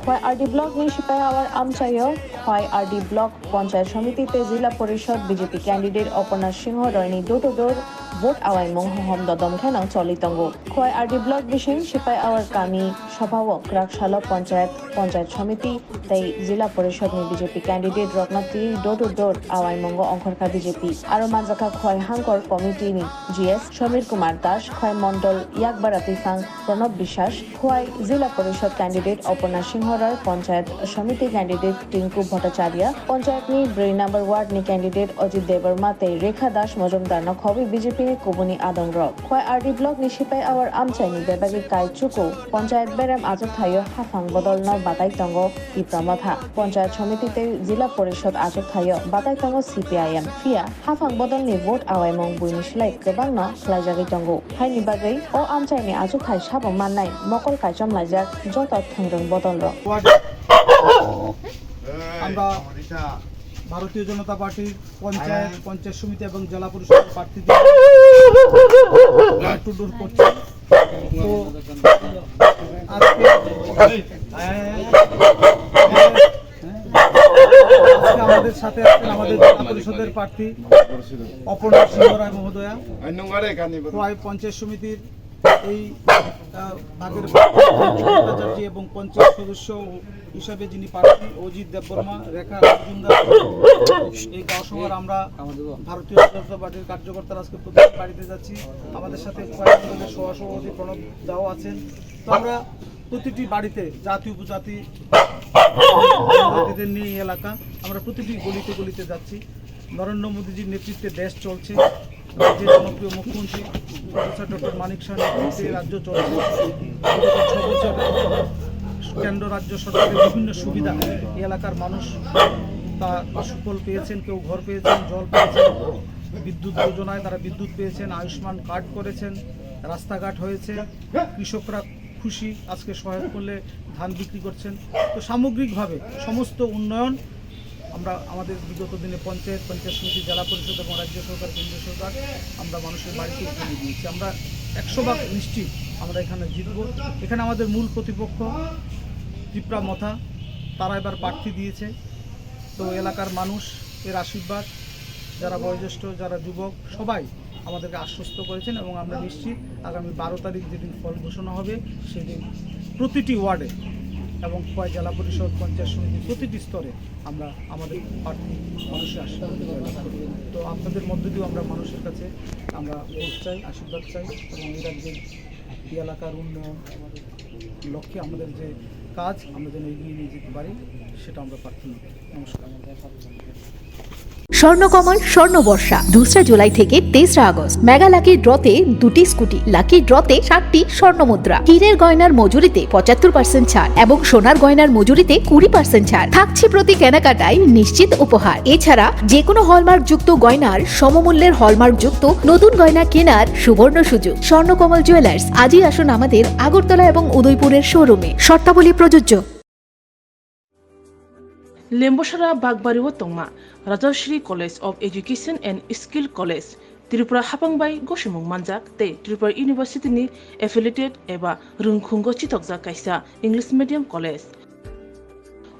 Khowai block ni sipai awar amchayo Khowai block panchayat সমিতিতে zilla parishad BJP candidate Aparna Singha রয়নি door to door vote আওয়াইমুংো হম দদম খেনাং চলিতঙ্গো খোয়াই ব্লক বিশিং সিপাই আওয়ার কামি সভাপক রাকশালক পঞ্চায়েত সমিতি তাই zilla parishad ni BJP candidate রত্নাত্রী ডোর টু ডোর আওয়াইমুংো অংখরকা বিজেপি আরো মানজাকা খোয়াই হাঙ্কর committee ni GS Samir Kumar Das Khowai Mandal ইয়াকবারা তিফাং প্রণব বিশ্বাস খোয়াই জিলা পরিষদ ক্যান্ডিডেট অপর্ণা সিংহ রয় পঞ্চায়েত সমিতি candidate Tinku Bhattacharya panchayat ni 2 number ward ni candidate Ajit Debbarma তে রেখা দাস মজুমদার ন খবি বিজেপি ni কুবনি আদং রক খোয়াই ব্লক ni সিপাই আওয়ার আমচাইনি বেবাগি কাই চুকু পঞ্চায়েত বেরাম আজক থাইও হাফাং বদল ন বাতাই তঙ্গ টিপ্রা মথা পঞ্চায়েত সমিতিতে জিলা পরিষদ আজক থাইও বাতাই তঙ্গ সিপিআইএম ফিয়া হাফাং বদল ni ভোট আওয়াইমং বুইনি সিলাই গোবাং ন খ্লাইজাগি তঙ্গ হাইনি বাগৈ ও আমচাইনি আজক থাই সাবং মাননাই মকল কাইচম লাইজাক যত থংরং বদল রক আমরা ভারতীয় জনতা পার্টির পঞ্চায়েত সমিতি এবং জেলা পরিষদ প্রার্থীদের টুডুর করছি। তো আজকে আমাদের সাথে আছেন আমাদের জেলা পরিষদের প্রার্থী অপর্ণা সিংহ রায় মহোদয়া, খোয়াই পঞ্চায়েত সমিতির এই ভাগের ভট্টাচার্য এবং পঞ্চায়েত সদস্য হিসাবে যিনি প্রার্থী অজিত দেববর্মা, রেখা মজুমদার। এই গাঁও সভার আমরা ভারতীয় জনতা পার্টির কার্যকর্তারা আজকে প্রতিটি বাড়িতে যাচ্ছি। আমাদের সাথে খোয়াই অঞ্চলের সহসভাপতি প্রণব দাও আছেন। তো আমরা প্রতিটি বাড়িতে জাতি উপজাতি নিয়ে এলাকা আমরা প্রতিটি গলিতে গলিতে যাচ্ছি। নরেন্দ্র মোদীজির নেতৃত্বে দেশ চলছে, রাজ্যের জনপ্রিয় মুখ্যমন্ত্রী প্রফেসর ডক্টর মানিক শাহ নেতৃত্বে রাজ্য চলছে। 6 বছর কেন্দ্র রাজ্য সরকারের বিভিন্ন সুবিধা এই এলাকার মানুষ তা সুফল পেয়েছেন, কেউ ঘর পেয়েছেন, জল পেয়েছেন, বিদ্যুৎ যোজনায় তারা বিদ্যুৎ পেয়েছেন, আয়ুষ্মান কার্ড করেছেন, রাস্তাঘাট হয়েছে, কৃষকরা খুশি, আজকে সহায়তা করলে ধান বিক্রি করছেন। তো সামগ্রিকভাবে সমস্ত উন্নয়ন আমরা আমাদের বিগত দিনে পঞ্চায়েত সমিতি, জেলা পরিষদ এবং রাজ্য সরকার, কেন্দ্রীয় সরকার আমরা মানুষের বাড়িতে উঠিয়ে দিয়েছি। আমরা 100% নিশ্চিত আমরা এখানে জিতব। এখানে আমাদের মূল প্রতিপক্ষ টিপ্রা মথা, তারা এবার প্রার্থী দিয়েছে। তো এলাকার মানুষ এর আশীর্বাদ, যারা বয়োজ্যেষ্ঠ, যারা যুবক, সবাই আমাদেরকে আশ্বস্ত করেছেন এবং আমরা নিশ্চিত আগামী 12 তারিখ যেদিন ফল ঘোষণা হবে সেদিন প্রতিটি ওয়ার্ডে এবং খোয়াই জেলা পরিষদ, পঞ্চায়েত সমিতি প্রতিটি স্তরে আমরা আমাদের প্রার্থী মানুষের আশীর্বাদ করব। তো আপনাদের মধ্য দিয়েও আমরা মানুষের কাছে আমরা ভোট চাই, আশীর্বাদ চাই এবং এই রাজ্যের এই এলাকার উন্নয়ন লক্ষ্যে আমাদের যে কাজ আমরা যেন এগিয়ে নিয়ে যেতে পারি সেটা আমরা প্রার্থনা করি। নমস্কার। স্বর্ণকমল স্বর্ণবর্ষা 2 জুলাই থেকে 23 আগস্ট মেগা লাকি ড্রতে 2টি স্কুটি, লাকি ড্রতে 7টি স্বর্ণ মুদ্রা, হীরের গয়নার মজুরিতে 75% ছাড় এবং সোনার গয়নার মজুরিতে 20% ছাড় থাকছে প্রতি কেনাকাটায় নিশ্চিত উপহার। এছাড়া যে কোনো হলমার্ক যুক্ত গয়নার সমমূল্যের হলমার্ক যুক্ত নতুন গয়না কেনার সুবর্ণ সুযোগ। স্বর্ণকমল জুয়েলার্স, আজই আসুন আমাদের আগরতলা এবং উদয়পুরের শোরুমে। শর্তাবলী প্রযোজ্য। লেম্বসারা বাগবাড়িও তংমা Rajshree college of education and skill college Tripura हापांबाई गसिमुं मानजाक ते त्रिपुरा यूनिवर्सिटी नि एफिलिएटेड एबा रुंखुंगो चितकजाक कायसा इंग्लिश मीडियम कलेज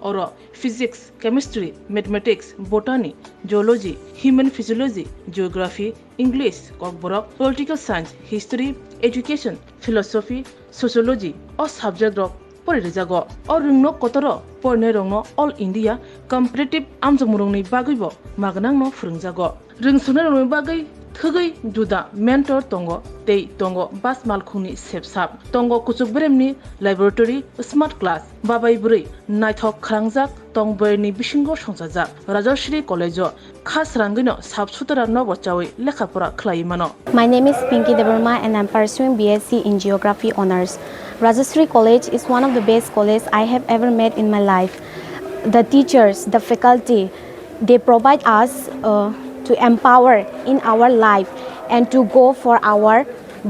और physics, chemistry, mathematics, botany, geology, human physiology, geography, English, Kokborok, political science, history, education, philosophy, sociology और सब्जेक्ट रक परिरेजागो और रुंगनो कतर परने रंगनो ऑल इंडिया कम्पिटिटिव आमजमुरंनि बागैबो मागनांनो फोरोंजागो रोंसोनो रंगनि बागै थगै जुदा मेंटर तंगो तै तंगो बास मालखुंनि सेबसाब तंगो कुचुक ब्रेमनि लैबोरेटरी स्मार्ट क्लास बाबाय बुरै नायथक खालांजाक तंबरनि बिसिंगो संजाजाक राजश्री कलेजो खास रांगैनो साबसुतरा नबचावै लेखाफोरा खलायमानो। My name is Pinky Debarma and I'm pursuing BSc in Geography Honours. Rajashree College is one of the best colleges I have ever met in my life. The teachers, the faculty, they provide us to empower in our life and to go for our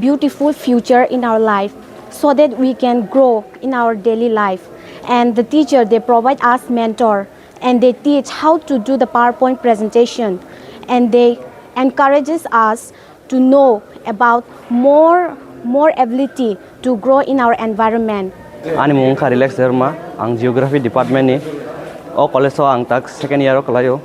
beautiful future in our life so that we can grow in our daily life. And the teacher, they provide us mentor and they teach how to do the PowerPoint presentation and they encourages us to know about more ability to grow in our environment. Ani mung kha relax ma ang geography department ni o college o ang tak second year o kalayo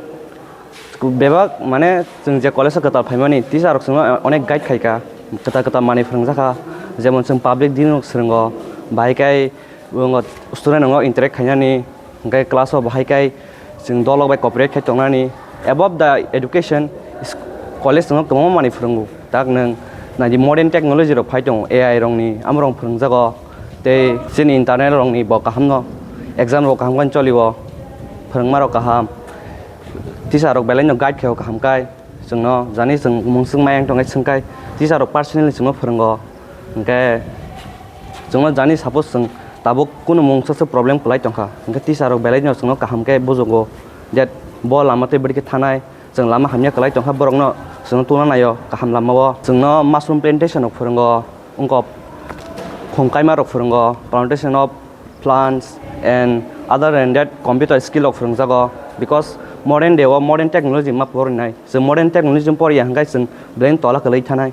bebak mane जों जे college kata phaimani teacher rok sung onek guide khaika kata mani phrangjaka jemon जों public din rok srungo bai kai student ngo interact khainani gai class o bai kai जों dolok bai cooperate khai tongnani above the education college ngo kamo mani phrangu tak nang na di modern technology rok phai tong AI rong ni amrong phrangjago te sin internet rong ni bo kahamno exam rok kaham kan cholibo phrangma rok kaham teacher rok belai no guide kheo kaham kai जोंनो जानि जों मungsung mayang tongai sungkai teacher rok personally जोंनो phrango engke जोंनो जानि suppose जों tabo kuno mungsa problem kulai tongkha engke teacher rok belai no जोंनो kaham kai bojogo that bo lamate bari ke thanai जों lama hamya kulai tongkha borokno जोंनो tuna nayo kaham lamao जोंनो mushroom plantation rok phrango ungko khongkaima rok phrango plantation of plants and other than that computer skill rok phrangjago because modern day or modern technology ma porinai so modern technology pori hangai sung brain tola kalai thanai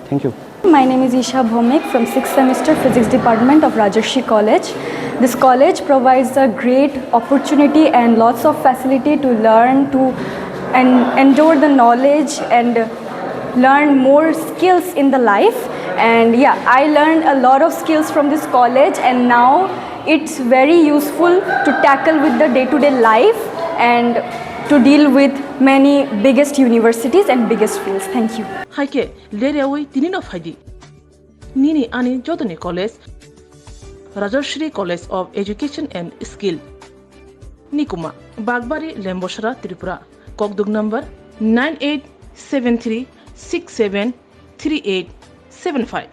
thank you. My name is Isha Bhomik from 6th semester physics department of Rajarshi College. This college provides a great opportunity and lots of facility to learn and endure the knowledge and learn more skills in the life. And yeah, I learned a lot of skills from this college and now it's very useful to tackle with the day-to-day life and to deal with many biggest universities and biggest fields. Thank you. Haike lerewi tinino faidi. Nini ani Jodani College, Rajarshi College of Education and Skill. Nikuma, Bagbari, Lemboshara, Tripura. Kokdug number 9873673875.